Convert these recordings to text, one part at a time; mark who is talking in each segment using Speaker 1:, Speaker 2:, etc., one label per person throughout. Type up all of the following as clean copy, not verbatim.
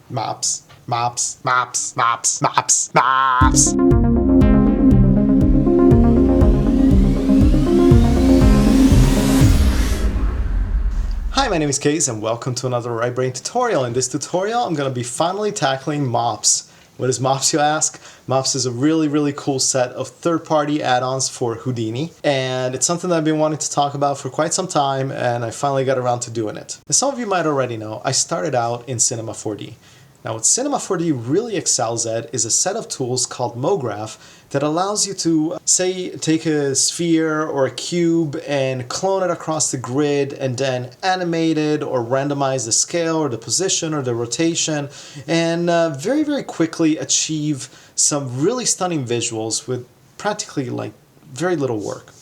Speaker 1: MOPs, MOPs, MOPs, MOPs, MOPs, MOPs. Hi, my name is Case and welcome to another Right Brain tutorial. In this tutorial, I'm going to be finally tackling MOPs. What is MOPs, you ask? MOPs is a really cool set of third-party add-ons for Houdini, and it's something that I've been wanting to talk about for quite some time, and I finally got around to doing it. As some of you might already know, I started out in Cinema 4D. Now, what Cinema 4D really excels at is a set of tools called Mograph that allows you to, say, take a sphere or a cube and clone it across the grid and then animate it or randomize the scale or the position or the rotation and very quickly achieve some really stunning visuals with practically like very little work.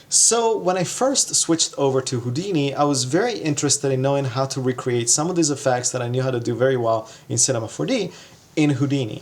Speaker 1: So when I first switched over to Houdini, I was very interested in knowing how to recreate some of these effects that I knew how to do very well in Cinema 4D in Houdini.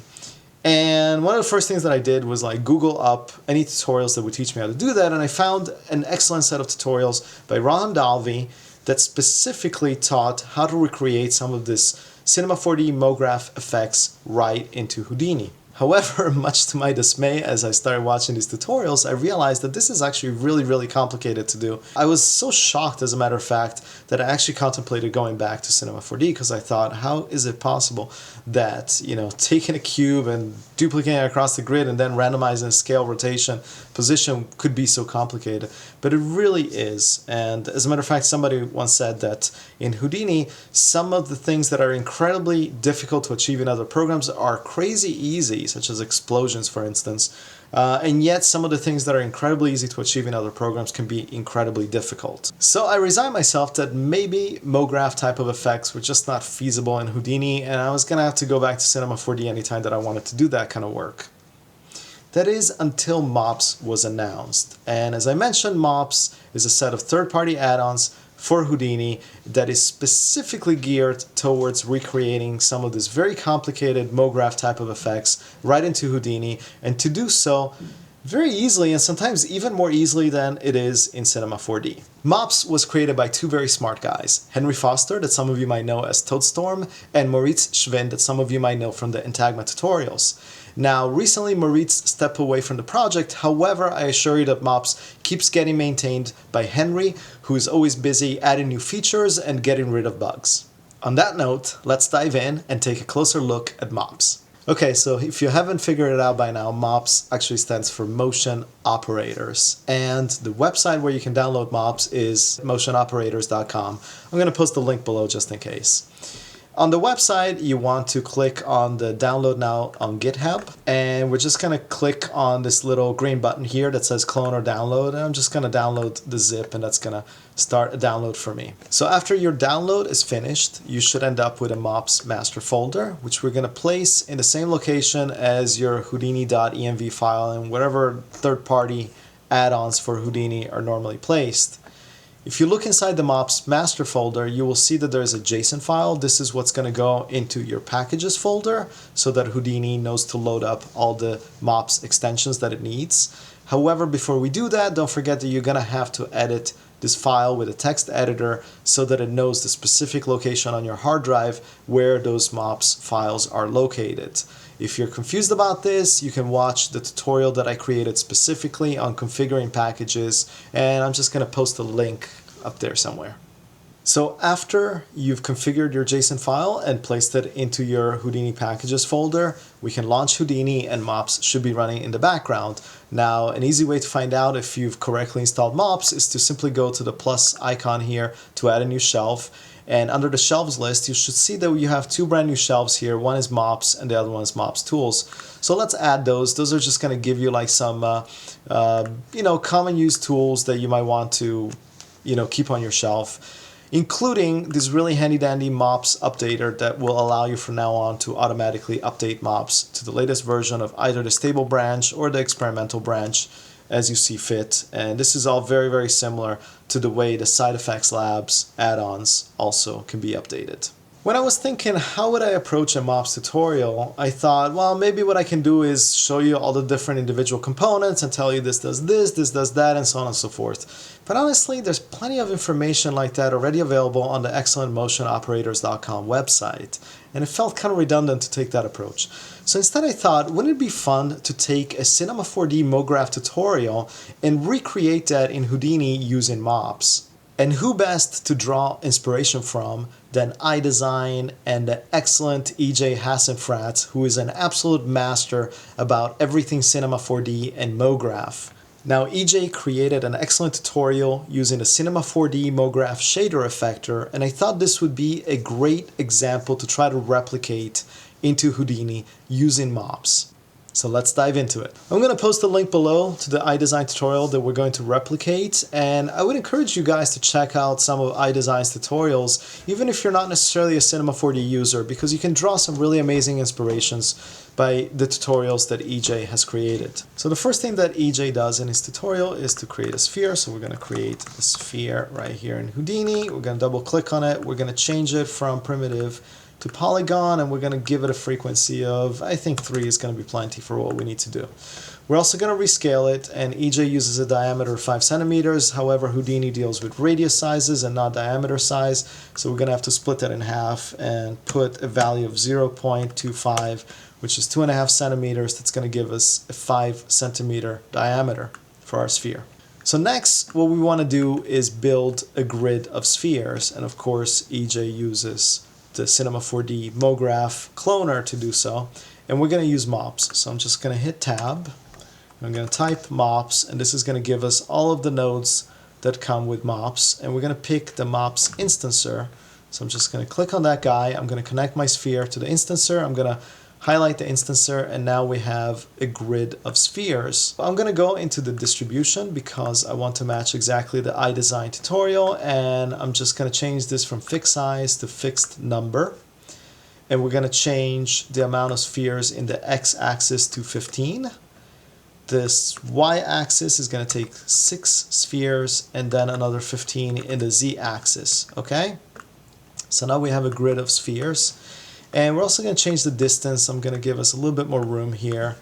Speaker 1: And one of the first things that I did was like Google up any tutorials that would teach me how to do that, and I found an excellent set of tutorials by Randomizing that specifically taught how to recreate some of this Cinema 4D Mograph effects right into Houdini. However, much to my dismay, as I started watching these tutorials, I realized that this is actually really complicated to do. I was so shocked, as a matter of fact, that I actually contemplated going back to Cinema 4D because I thought, how is it possible that, taking a cube and duplicating it across the grid and then randomizing scale, rotation, position could be so complicated? But it really is. And as a matter of fact, somebody once said that in Houdini, some of the things that are incredibly difficult to achieve in other programs are crazy easy, such as explosions, for instance, and yet some of the things that are incredibly easy to achieve in other programs can be incredibly difficult. So I resigned myself that maybe Mograph type of effects were just not feasible in Houdini, and I was going to have to go back to Cinema 4D anytime that I wanted to do that kind of work. That is until MOPs was announced. And as I mentioned, MOPs is a set of third-party add-ons for Houdini that is specifically geared towards recreating some of this very complicated Mograph type of effects right into Houdini, and to do so very easily, and sometimes even more easily than it is in Cinema 4D. MOPs was created by two very smart guys, Henry Foster, that some of you might know as Toadstorm, and Moritz Schwind, that some of you might know from the Intagma tutorials. Now, recently Moritz stepped away from the project, however, I assure you that MOPs keeps getting maintained by Henry, who is always busy adding new features and getting rid of bugs. On that note, let's dive in and take a closer look at MOPs. Okay, so if you haven't figured it out by now, MOPs actually stands for Motion Operators, and the website where you can download MOPs is motionoperators.com. I'm going to post the link below just in case. On the website, you want to click on the download now on GitHub, and we're just going to click on this little green button here that says clone or download, and I'm just going to download the zip, and that's going to start a download for me. So after your download is finished, you should end up with a MOPs master folder, which we're going to place in the same location as your houdini.env file and whatever third-party add-ons for Houdini are normally placed. If you look inside the MOPs master folder, you will see that there is a JSON file. This is what's going to go into your packages folder so that Houdini knows to load up all the MOPs extensions that it needs. However, before we do that, don't forget that you're going to have to edit this file with a text editor so that it knows the specific location on your hard drive where those MOPs files are located. If you're confused about this, you can watch the tutorial that I created specifically on configuring packages, and I'm just going to post a link up there somewhere. So after you've configured your JSON file and placed it into your Houdini packages folder, we can launch Houdini and MOPs should be running in the background. Now, an easy way to find out if you've correctly installed MOPs is to simply go to the plus icon here to add a new shelf. And under the shelves list, you should see that you have two brand new shelves here. One is MOPs and the other one is MOPs tools. So let's add those. Those are just going to give you like some, common use tools that you might want to, keep on your shelf, including this really handy dandy MOPs updater that will allow you from now on to automatically update MOPs to the latest version of either the stable branch or the experimental branch as you see fit. And this is all very similar to the way the Side Effects Labs add-ons also can be updated. When I was thinking, how would I approach a MOPs tutorial, I thought, well, maybe what I can do is show you all the different individual components and tell you this does this does that, and so on and so forth. But honestly, there's plenty of information like that already available on the excellent motionoperators.com website. and it felt kind of redundant to take that approach. So instead I thought, wouldn't it be fun to take a Cinema 4D Mograph tutorial and recreate that in Houdini using MOPs? And who best to draw inspiration from than Eyedesyn and the excellent EJ Hassenfratz, who is an absolute master about everything Cinema 4D and Mograph. Now, EJ created an excellent tutorial using the Cinema 4D Mograph shader effector, and I thought this would be a great example to try to replicate into Houdini using MOPs. So let's dive into it. I'm going to post a link below to the Eyedesyn tutorial that we're going to replicate, and I would encourage you guys to check out some of Eyedesyn's tutorials, even if you're not necessarily a Cinema 4D user, because you can draw some really amazing inspirations by the tutorials that EJ has created. So the first thing that EJ does in his tutorial is to create a sphere. So we're going to create a sphere right here in Houdini. We're going to double click on it. We're going to change it from primitive to polygon, and we're going to give it a frequency of, I think 3 is going to be plenty for what we need to do. We're also going to rescale it, and EJ uses a diameter of 5 centimeters. However, Houdini deals with radius sizes and not diameter size, so we're going to have to split that in half and put a value of 0.25, which is 2.5 centimeters. That's going to give us a 5 centimeter diameter for our sphere. So next, what we want to do is build a grid of spheres, and of course, EJ uses the Cinema 4D Mograph cloner to do so, and we're going to use MOPs. So I'm just going to hit tab, I'm going to type MOPs, and this is going to give us all of the nodes that come with MOPs, and we're going to pick the MOPs instancer. So I'm just going to click on that guy, I'm going to connect my sphere to the instancer, I'm going to highlight the instancer, and now we have a grid of spheres. I'm going to go into the distribution because I want to match exactly the Eyedesyn tutorial, and I'm just going to change this from fixed size to fixed number. And we're going to change the amount of spheres in the x-axis to 15. This y-axis is going to take 6 spheres and then another 15 in the z-axis. Okay? So now we have a grid of spheres. And we're also going to change the distance. I'm going to give us a little bit more room here.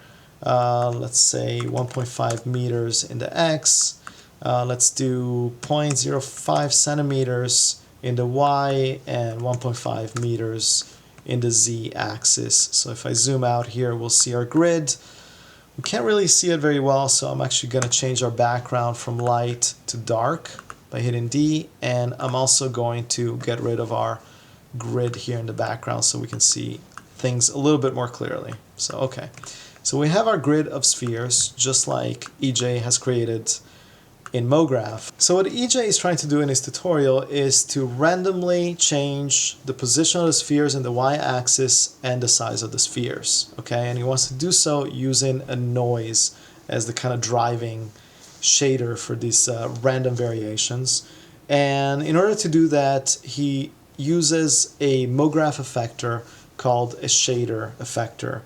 Speaker 1: Let's say 1.5 meters in the x. Let's do 0.05 centimeters in the y and 1.5 meters in the z-axis. So if I zoom out here, we'll see our grid. We can't really see it very well, so I'm actually going to change our background from light to dark by hitting D. And I'm also going to get rid of our grid here in the background so we can see things a little bit more clearly. So okay, so we have our grid of spheres just like EJ has created in Mograph. So what EJ is trying to do in his tutorial is to randomly change the position of the spheres in the y-axis and the size of the spheres. Okay, and he wants to do so using a noise as the kind of driving shader for these random variations. And in order to do that, he uses a Mograph effector called a shader effector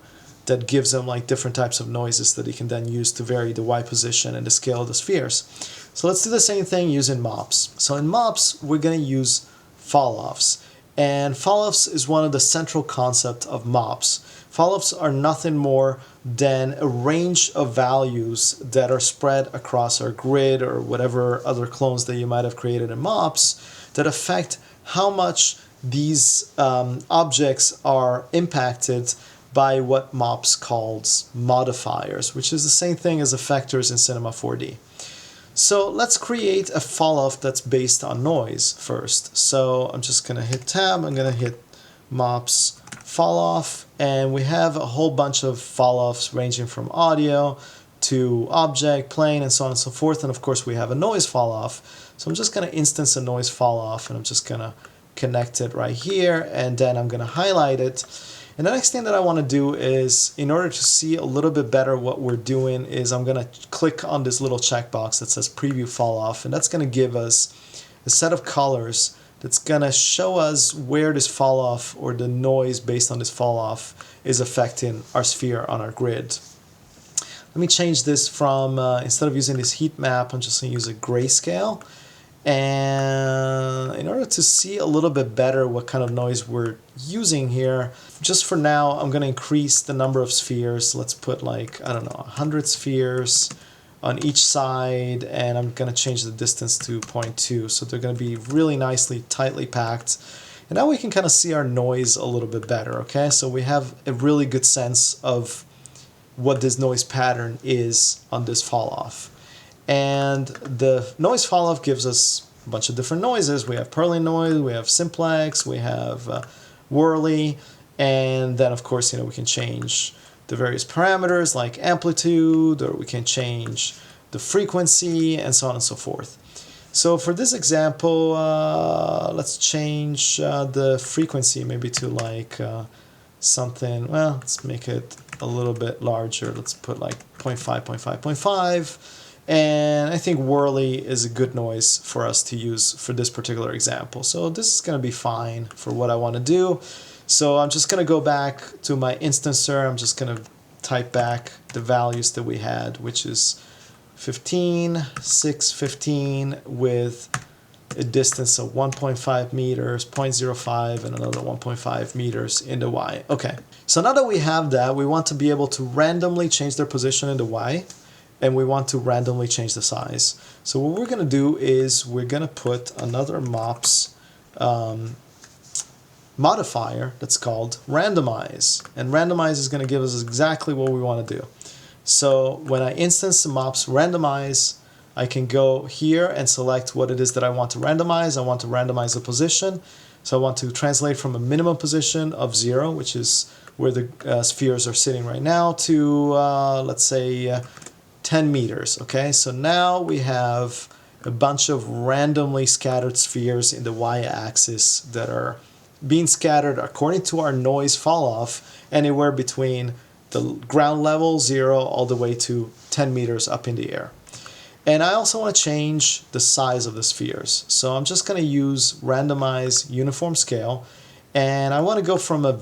Speaker 1: that gives him like different types of noises that he can then use to vary the Y position and the scale of the spheres. So let's do the same thing using MOPs. So in MOPs, we're going to use fall-offs. And fall-offs is one of the central concepts of MOPs. Fall-offs are nothing more than a range of values that are spread across our grid or whatever other clones that you might have created in MOPs that affect how much these objects are impacted by what MOPs calls modifiers, which is the same thing as effectors in Cinema 4D. So let's create a fall-off that's based on noise first. So I'm just going to hit tab, I'm going to hit MOPs fall-off, and we have a whole bunch of fall-offs ranging from audio to object, plane, and so on and so forth. And of course we have a noise fall-off. So I'm just going to instance a noise fall-off, and I'm just going to connect it right here, and then I'm going to highlight it. And the next thing that I want to do is, in order to see a little bit better what we're doing, is I'm going to click on this little checkbox that says preview fall off, and that's going to give us a set of colors that's going to show us where this fall off or the noise based on this fall off is affecting our sphere on our grid. Let me change this from, instead of using this heat map, I'm just going to use a grayscale. And in order to see a little bit better what kind of noise we're using here, just for now, I'm going to increase the number of spheres. Let's put like, I don't know, 100 spheres on each side, and I'm going to change the distance to 0.2. So they're going to be really nicely, tightly packed. And now we can kind of see our noise a little bit better, okay? So we have a really good sense of what this noise pattern is on this fall off. And the noise fall off gives us a bunch of different noises. We have Perlin noise, we have simplex, we have whirly, and then of course, we can change the various parameters like amplitude, or we can change the frequency, and so on and so forth. So for this example, let's change the frequency maybe to like something, well, let's make it a little bit larger. Let's put like 0.5, 0.5, 0.5. And I think whirly is a good noise for us to use for this particular example. So this is going to be fine for what I want to do. So I'm just going to go back to my instancer. I'm just going to type back the values that we had, which is 15, 6, 15 with a distance of 1.5 meters, 0.05, and another 1.5 meters in the Y. Okay, so now that we have that, we want to be able to randomly change their position in the Y, and we want to randomly change the size. So what we're going to do is we're going to put another MOPs modifier that's called randomize. And randomize is going to give us exactly what we want to do. So when I instance the MOPs randomize, I can go here and select what it is that I want to randomize. I want to randomize the position. So I want to translate from a minimum position of 0, which is where the spheres are sitting right now, to let's say 10 meters. Okay, so now we have a bunch of randomly scattered spheres in the y-axis that are being scattered according to our noise fall off anywhere between the ground level 0 all the way to 10 meters up in the air. And I also want to change the size of the spheres. So I'm just going to use randomize uniform scale, and I want to go from a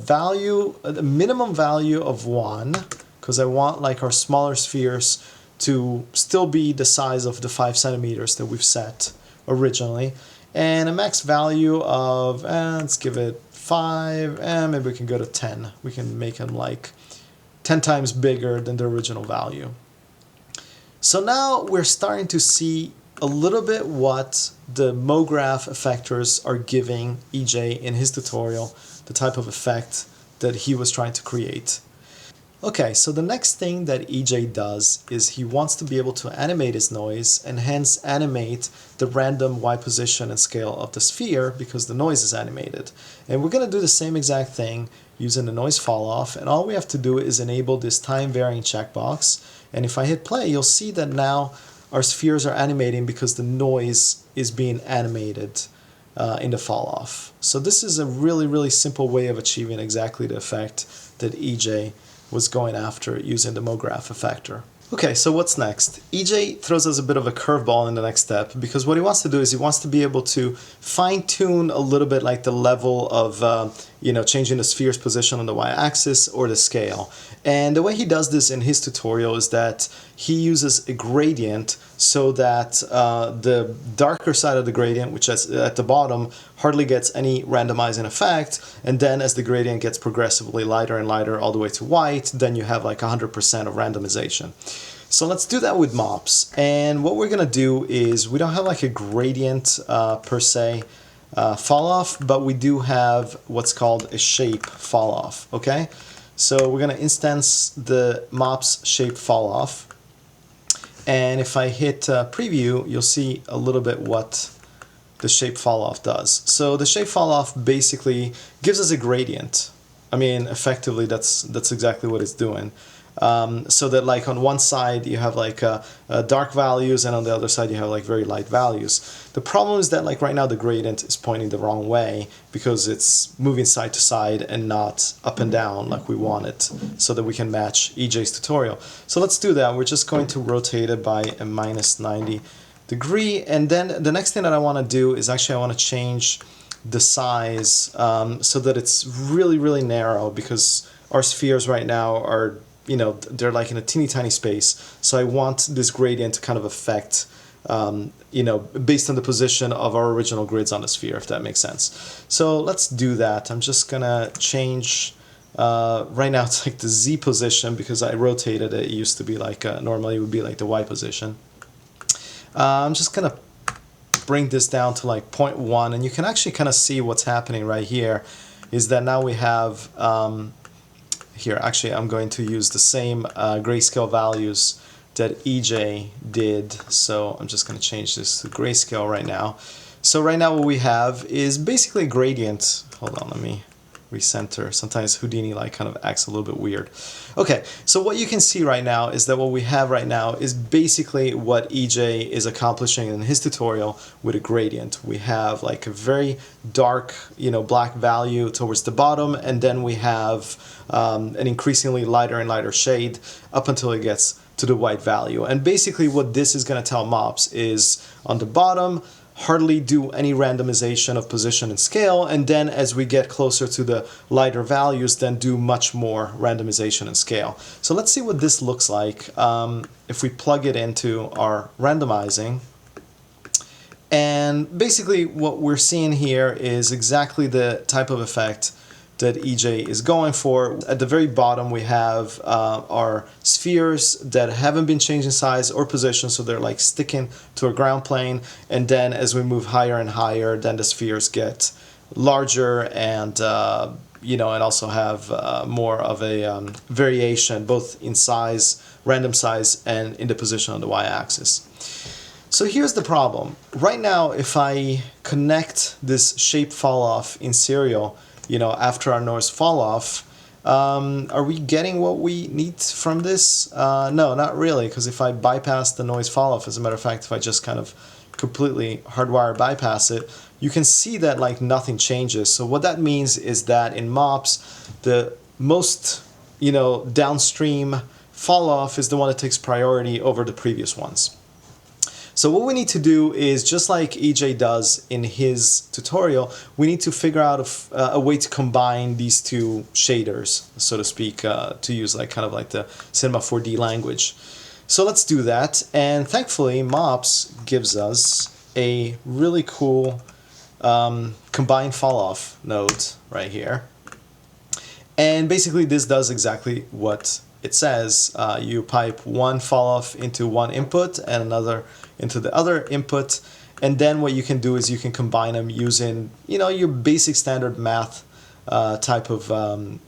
Speaker 1: minimum value of 1, because I want like our smaller spheres to still be the size of the 5 centimeters that we've set originally, and a max value of, let's give it 5, and maybe we can go to 10. We can make them like 10 times bigger than the original value. So now we're starting to see a little bit what the Mograph effectors are giving EJ in his tutorial, the type of effect that he was trying to create. Okay, so the next thing that EJ does is he wants to be able to animate his noise and hence animate the random Y position and scale of the sphere because the noise is animated. And we're going to do the same exact thing using the noise fall off, and all we have to do is enable this time varying checkbox. And if I hit play, you'll see that now our spheres are animating because the noise is being animated in the fall off. So this is a really, really simple way of achieving exactly the effect that EJ was going after using the Mograph effector. Okay, so what's next? EJ throws us a bit of a curveball in the next step, because what he wants to do is he wants to be able to fine-tune a little bit like the level of changing the sphere's position on the y-axis or the scale. And the way he does this in his tutorial is that he uses a gradient so that the darker side of the gradient, which is at the bottom, hardly gets any randomizing effect, and then as the gradient gets progressively lighter and lighter all the way to white, then you have like 100% of randomization. So let's do that with MOPs. And what we're gonna do is, we don't have like a gradient per se fall off, but we do have what's called a shape fall off, okay? So we're gonna instance the MOPs shape fall off. And if I hit preview, you'll see a little bit what the shape fall off does. So the shape fall off basically gives us a gradient. I mean, effectively, that's exactly what it's doing. So that like on one side you have like dark values, and on the other side you have like very light values. The problem is that like right now the gradient is pointing the wrong way because it's moving side to side and not up and down like we want it, so that we can match EJ's tutorial. So let's do that. We're just going to rotate it by a -90 degree, and then the next thing that I want to do is actually I want to change the size so that it's really, really narrow, because our spheres right now are, they're like in a teeny tiny space. So I want this gradient to kind of affect, based on the position of our original grids on the sphere, if that makes sense. So let's do that. I'm just gonna change, right now it's like the Z position because I rotated it. It used to be like, normally it would be like the Y position. I'm just gonna bring this down to like 0.1, and you can actually kind of see what's happening right here is that now we have here, actually I'm going to use the same grayscale values that EJ did, so I'm just going to change this to grayscale right now. So right now what we have is basically a gradient. Hold on, let me recenter. Sometimes Houdini like kind of acts a little bit weird. Okay, so what you can see right now is that what we have right now is basically what EJ is accomplishing in his tutorial with a gradient. We have like a very dark, black value towards the bottom, and then we have an increasingly lighter and lighter shade up until it gets to the white value. And basically what this is going to tell MOPs is on the bottom, hardly do any randomization of position and scale, and then as we get closer to the lighter values, then do much more randomization and scale. So let's see what this looks like if we plug it into our randomizing. And basically what we're seeing here is exactly the type of effect that EJ is going for. At the very bottom we have our spheres that haven't been changed in size or position, so they're like sticking to a ground plane, and then as we move higher and higher, then the spheres get larger and and also have more of a variation both in size, random size, and in the position on the y-axis. So here's the problem. Right now if I connect this shape fall off in serial, after our noise fall off, are we getting what we need from this? No, not really, because if I bypass the noise fall off, as a matter of fact, if I just kind of completely hardwire bypass it, you can see that like nothing changes. So what that means is that in MOPs, the most, downstream fall off is the one that takes priority over the previous ones. So what we need to do is, just like EJ does in his tutorial, we need to figure out a way to combine these two shaders, so to speak, to use like kind of like the Cinema 4D language. So let's do that, and thankfully MOPs gives us a really cool combine fall off node right here. And basically this does exactly what it says. You pipe one fall off into one input and another into the other input, and then what you can do is you can combine them using your basic standard math type of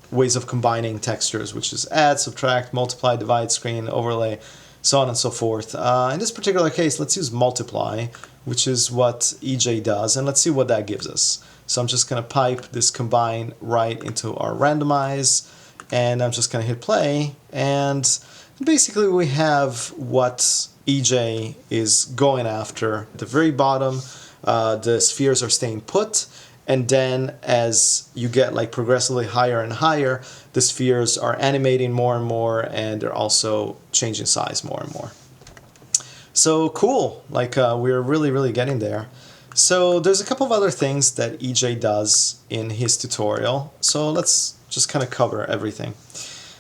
Speaker 1: ways of combining textures, which is add, subtract, multiply, divide, screen, overlay, so on and so forth. In this particular case, let's use multiply, which is what EJ does, and let's see what that gives us. So I'm just going to pipe this combine right into our randomize, and I'm just going to hit play, and basically we have what EJ is going after. At the very bottom, the spheres are staying put, and then as you get like progressively higher and higher, the spheres are animating more and more, and they're also changing size more and more. So cool, like we're really getting there. So there's a couple of other things that EJ does in his tutorial, so let's just kind of cover everything.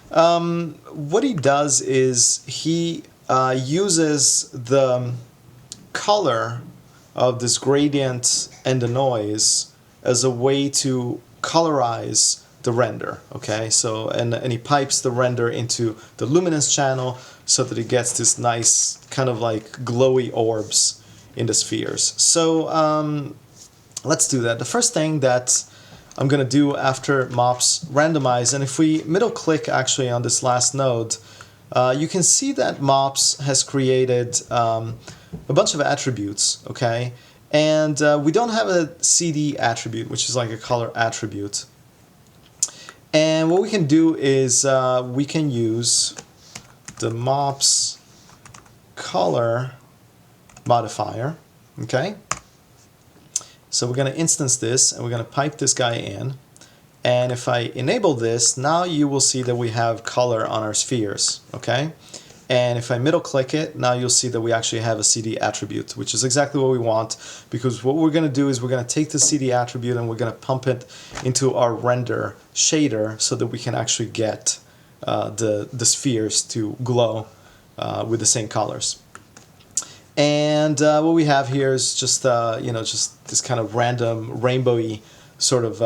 Speaker 1: What he does is he uses the color of this gradient and the noise as a way to colorize the render. Okay, so and he pipes the render into the luminance channel so that it gets this nice kind of like glowy orbs in the spheres. So let's do that. The first thing that I'm going to do after MOPs randomize, and if we middle click actually on this last node, you can see that MOPs has created a bunch of attributes, okay? And we don't have a CD attribute, which is like a color attribute. And what we can do is we can use the MOPs color modifier, okay? So we're going to instance this, and we're going to pipe this guy in. And if I enable this, now you will see that we have color on our spheres, okay? And if I middle click it, now you'll see that we actually have a CD attribute, which is exactly what we want, because what we're going to do is we're going to take the CD attribute and we're going to pump it into our render shader so that we can actually get the spheres to glow with the same colors. And what we have here is just just this kind of random rainbowy sort of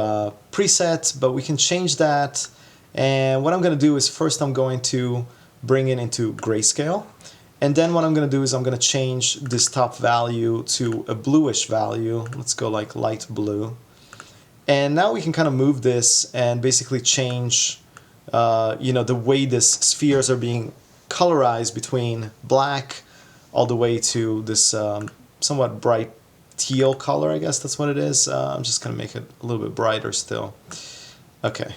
Speaker 1: preset, but we can change that. And what I'm going to do is first I'm going to bring it into grayscale, And then what I'm going to do is I'm going to change this top value to a bluish value. Let's go like light blue. And now we can kind of move this and basically change the way these spheres are being colorized between black all the way to this somewhat bright teal color, I guess that's what it is. I'm just going to make it a little bit brighter still. Okay.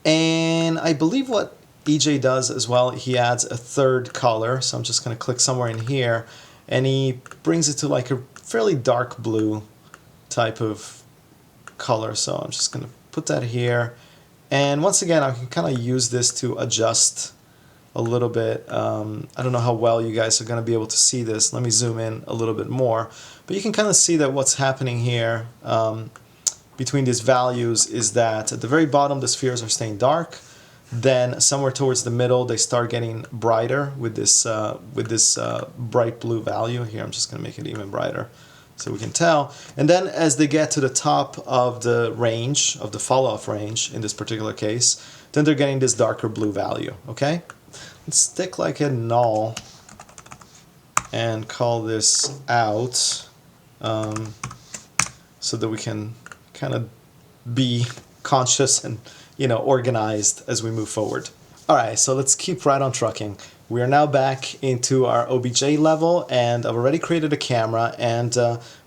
Speaker 1: And I believe what EJ does as well, he adds a third color. So I'm just going to click somewhere in here, and he brings it to like a fairly dark blue type of color. So I'm just going to put that here. And once again, I can kind of use this to adjust a little bit. I don't know how well you guys are going to be able to see this. Let me zoom in a little bit more. But you can kind of see that what's happening here between these values is that at the very bottom the spheres are staying dark. Then somewhere towards the middle they start getting brighter with this bright blue value. Here I'm just going to make it even brighter so we can tell. And then as they get to the top of the range, of the fall-off range in this particular case, then they're getting this darker blue value. Okay? Let's stick like a null and call this out so that we can kind of be conscious and organized as we move forward. Alright, so let's keep right on trucking. We are now back into our OBJ level, and I've already created a camera, and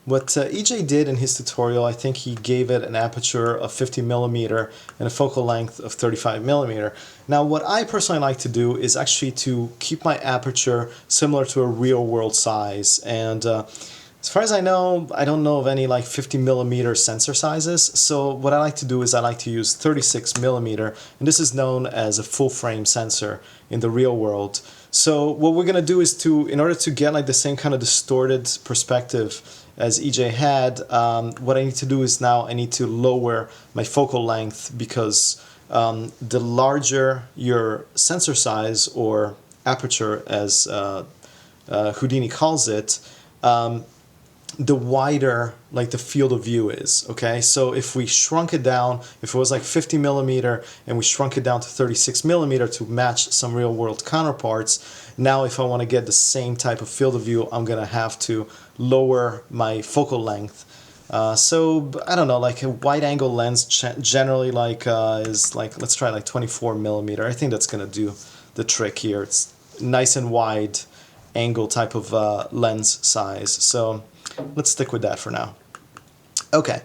Speaker 1: what EJ did in his tutorial, I think he gave it an aperture of 50mm and a focal length of 35mm. Now what I personally like to do is actually to keep my aperture similar to a real world size, and as far as I know, I don't know of any like 50mm sensor sizes, so what I like to do is I like to use 36mm, and this is known as a full frame sensor in the real world. So what we're going to do is in order to get like the same kind of distorted perspective as EJ had, what I need to do is now I need to lower my focal length, because the larger your sensor size, or aperture as Houdini calls it, the wider like the field of view is. Okay, so if we shrunk it down, if it was like 50mm and we shrunk it down to 36mm to match some real world counterparts, now if I want to get the same type of field of view, I'm gonna have to lower my focal length. So I don't know, like a wide angle lens generally like is like, let's try like 24mm. I think that's gonna do the trick here. It's nice and wide angle type of lens size, so let's stick with that for now. Okay,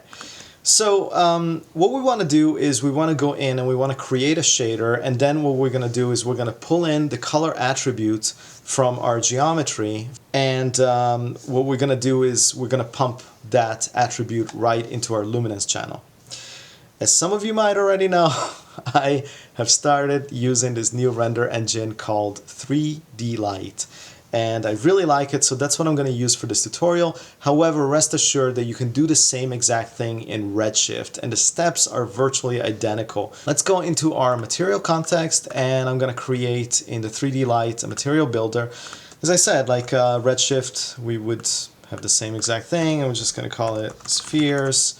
Speaker 1: so what we want to do is we want to go in and we want to create a shader, and then what we're going to do is we're going to pull in the color attribute from our geometry, and what we're going to do is we're going to pump that attribute right into our luminance channel. As some of you might already know, I have started using this new render engine called 3D Light. And I really like it, so that's what I'm going to use for this tutorial. However, rest assured that you can do the same exact thing in Redshift, and the steps are virtually identical. Let's go into our material context, and I'm going to create in the 3D Light a material builder. As I said, like Redshift, we would have the same exact thing, and we're just going to call it spheres.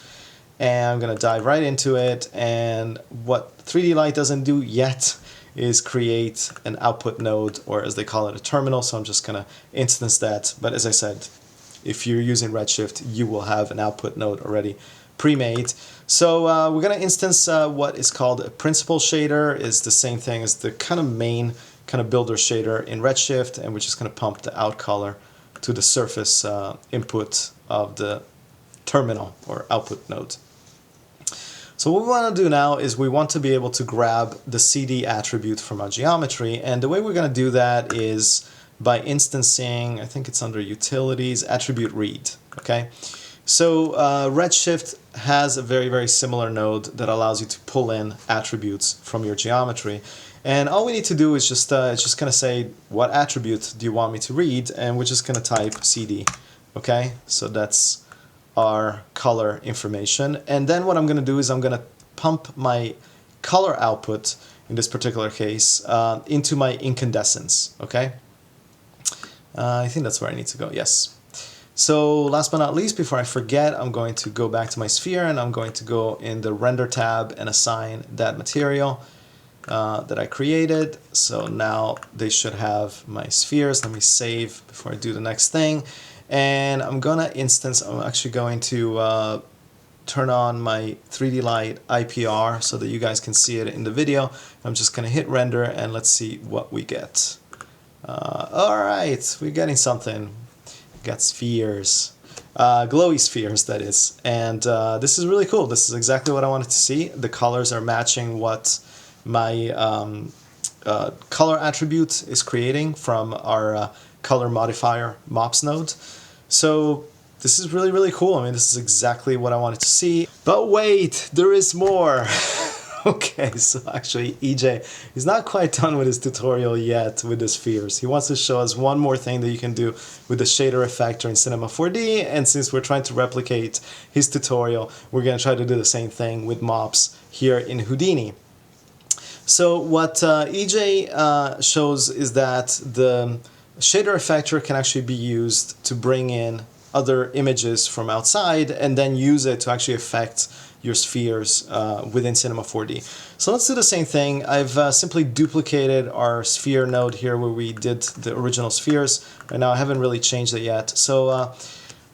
Speaker 1: And I'm going to dive right into it, and what 3D Light doesn't do yet is create an output node, or as they call it, a terminal, so I'm just going to instance that. But as I said, if you're using Redshift, you will have an output node already pre-made. So we're going to instance what is called a principal shader. Is the same thing as the kind of main kind of builder shader in Redshift, and we're just going to pump the out color to the surface input of the terminal or output node. So what we want to do now is we want to be able to grab the CD attribute from our geometry, and the way we're going to do that is by instancing, I think it's under utilities, attribute read. Okay, so Redshift has a very, very similar node that allows you to pull in attributes from your geometry, and all we need to do is it's just going to say what attribute do you want me to read, and we're just going to type CD. Okay, so that's our color information, and then what I'm going to do is I'm going to pump my color output, in this particular case, into my incandescence. Okay, I think that's where I need to go. Yes. So last but not least, before I forget, I'm going to go back to my sphere, and I'm going to go in the render tab and assign that material. that I created. So now they should have my spheres. Let me save before I do the next thing. And I'm actually going to turn on my 3D Light IPR so that you guys can see it in the video. I'm just going to hit render and let's see what we get. Alright, we're getting something. We got spheres. Glowy spheres, that is. And this is really cool. This is exactly what I wanted to see. The colors are matching what my color attribute is creating from our color modifier MOPs node. So this is really, really cool. I mean, this is exactly what I wanted to see. But wait, there is more. Okay, so actually EJ is not quite done with his tutorial yet with the spheres. He wants to show us one more thing that you can do with the shader effector in Cinema 4D, and since we're trying to replicate his tutorial, we're going to try to do the same thing with MOPs here in Houdini. So what EJ shows is that the shader effector can actually be used to bring in other images from outside and then use it to actually affect your spheres within Cinema 4D. So let's do the same thing. I've simply duplicated our sphere node here where we did the original spheres. Right now I haven't really changed it yet. So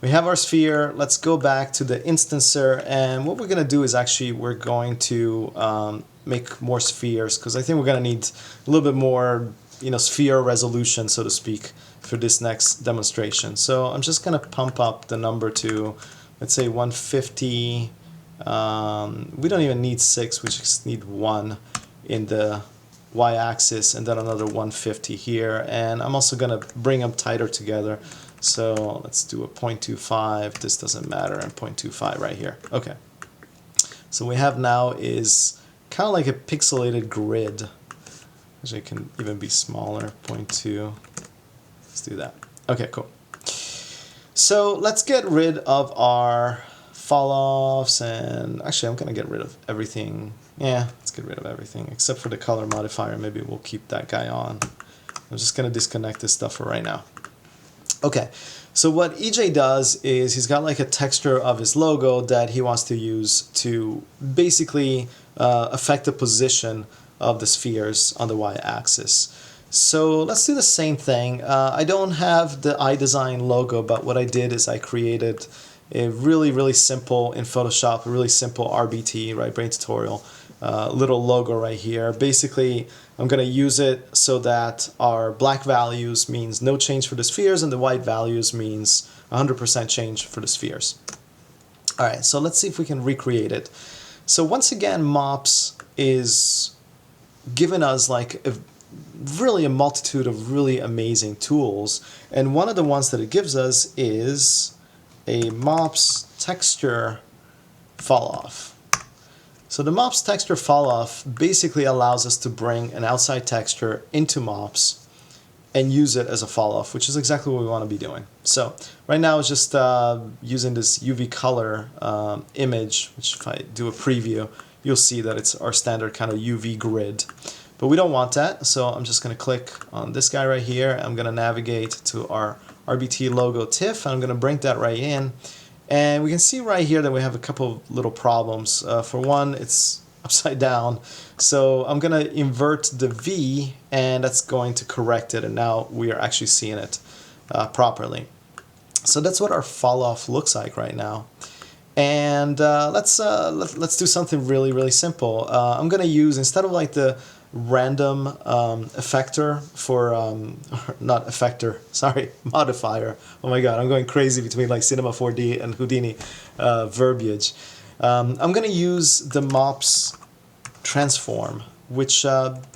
Speaker 1: we have our sphere. Let's go back to the instancer, and what we're going to do is actually we're going to make more spheres, because I think we're going to need a little bit more, you know, sphere resolution, so to speak, for this next demonstration. So I'm just going to pump up the number to, let's say, 150. We don't even need 6, we just need 1 in the y-axis and then another 150 here. And I'm also going to bring them tighter together. So let's do a 0.25. This doesn't matter, and 0.25 right here. Okay. So we have now is kind of like a pixelated grid. Actually, it can even be smaller, 0.2. Let's do that. Okay, cool. So let's get rid of our fall-offs, and actually I'm going to get rid of everything. Yeah, let's get rid of everything except for the color modifier. Maybe we'll keep that guy on. I'm just going to disconnect this stuff for right now. Okay, so what EJ does is he's got like a texture of his logo that he wants to use to basically affect the position of the spheres on the y-axis. So let's do the same thing. I don't have the Eyedesyn logo, but what I did is I created a really simple, in Photoshop, a really simple RBT, right, brain tutorial, little logo right here. Basically, I'm going to use it so that our black values means no change for the spheres, and the white values means 100% change for the spheres. All right, so let's see if we can recreate it. So once again, MOPs is giving us like a multitude of really amazing tools, and one of the ones that it gives us is a MOPs texture falloff. So the MOPs texture falloff basically allows us to bring an outside texture into MOPs and use it as a falloff, which is exactly what we want to be doing. So right now it's just using this UV color image, which if I do a preview, you'll see that it's our standard kind of UV grid. But we don't want that, so I'm just going to click on this guy right here. I'm going to navigate to our RBT logo TIFF, and I'm going to bring that right in. And we can see right here that we have a couple of little problems. For one, it's upside down. So I'm going to invert the V, and that's going to correct it. And now we are actually seeing it properly. So that's what our falloff looks like right now. And let's do something really simple. I'm going to use, instead of like the random effector for not effector, sorry, modifier. Oh my god, I'm going crazy between like Cinema 4D and Houdini verbiage. I'm going to use the MOPs transform, which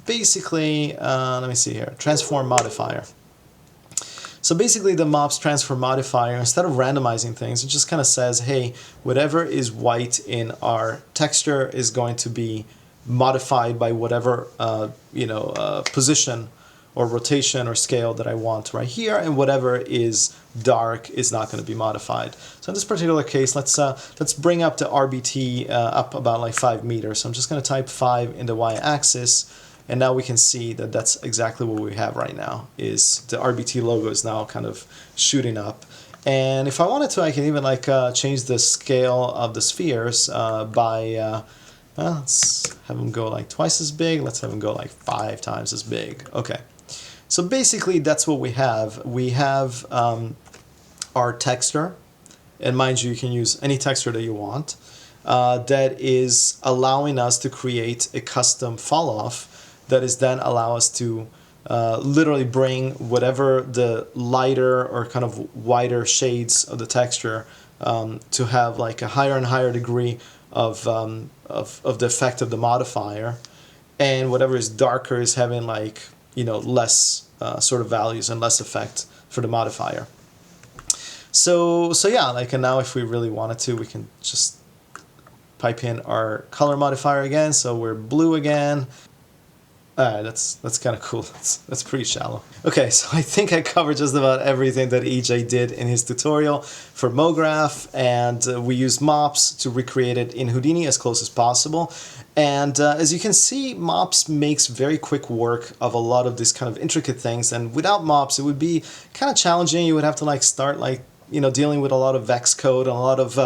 Speaker 1: basically, let me see here, transform modifier. So basically the MOPs transform modifier, instead of randomizing things, it just kind of says, hey, whatever is white in our texture is going to be modified by whatever position or rotation or scale that I want right here, and whatever is dark is not going to be modified. So in this particular case, let's bring up the RBT up about like 5 meters. So I'm just going to type 5 in the y-axis, and now we can see that that's exactly what we have right now. Is the RBT logo is now kind of shooting up. And if I wanted to, I can even like change the scale of the spheres by Let's have them go like twice as big. Let's have them go like 5 times as big. Okay. So basically that's what we have. We have our texture, and mind you, you can use any texture that you want, that is allowing us to create a custom fall-off that is then allow us to literally bring whatever the lighter or kind of wider shades of the texture to have like a higher and higher degree of the effect of the modifier, and whatever is darker is having like, you know, less sort of values and less effect for the modifier. So yeah, like, and now if we really wanted to, we can just pipe in our color modifier again, so we're blue again. Alright, that's kind of cool. That's pretty shallow. Okay, so I think I covered just about everything that EJ did in his tutorial for Mograph, and we used MOPs to recreate it in Houdini as close as possible. And as you can see, MOPs makes very quick work of a lot of these kind of intricate things, and without MOPs it would be kind of challenging. You would have to like start like, you know, dealing with a lot of VEX code and a lot of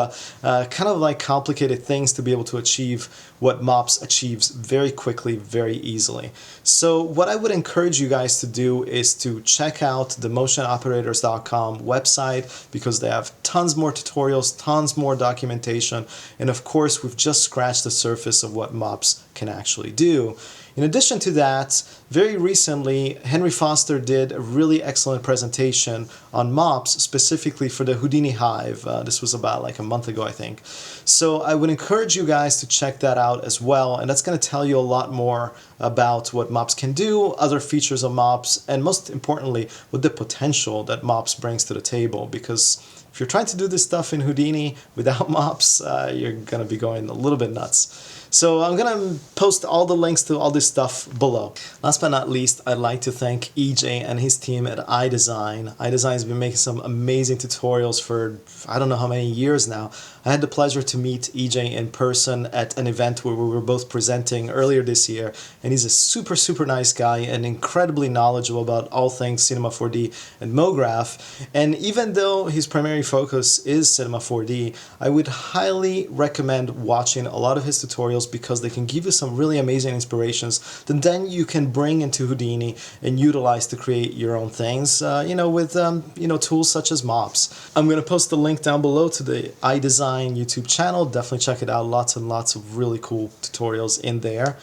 Speaker 1: kind of like complicated things to be able to achieve what MOPs achieves very quickly, very easily. So what I would encourage you guys to do is to check out the motionoperators.com website, because they have tons more tutorials, tons more documentation, and of course we've just scratched the surface of what MOPs can actually do. In addition to that, very recently, Henry Foster did a really excellent presentation on MOPs, specifically for the Houdini Hive. This was about like a month ago, I think. So I would encourage you guys to check that out as well, and that's going to tell you a lot more about what MOPs can do, other features of MOPs, and most importantly, what the potential that MOPs brings to the table, because if you're trying to do this stuff in Houdini without MOPs, you're going to be going a little bit nuts. So I'm going to post all the links to all this stuff below. Last but not least, I'd like to thank EJ and his team at Eyedesyn. Eyedesyn has been making some amazing tutorials for I don't know how many years now. I had the pleasure to meet EJ in person at an event where we were both presenting earlier this year, and he's a super nice guy and incredibly knowledgeable about all things Cinema 4D and Mograph. And even though his primary focus is Cinema 4D, I would highly recommend watching a lot of his tutorials, because they can give you some really amazing inspirations that then you can bring into Houdini and utilize to create your own things, you know, with you know, tools such as MOPs. I'm going to post the link down below to the Eyedesyn YouTube channel. Definitely check it out. Lots and lots of really cool tutorials in there.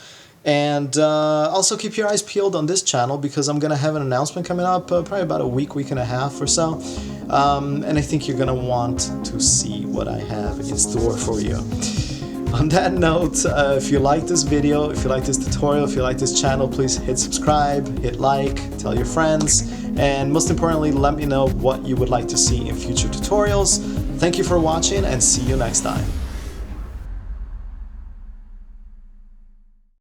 Speaker 1: And also keep your eyes peeled on this channel, because I'm going to have an announcement coming up probably about a week and a half or so. And I think you're going to want to see what I have in store for you. On that note, if you like this video, if you like this tutorial, if you like this channel, please hit subscribe, hit like, tell your friends, and most importantly, let me know what you would like to see in future tutorials. Thank you for watching, and see you next time.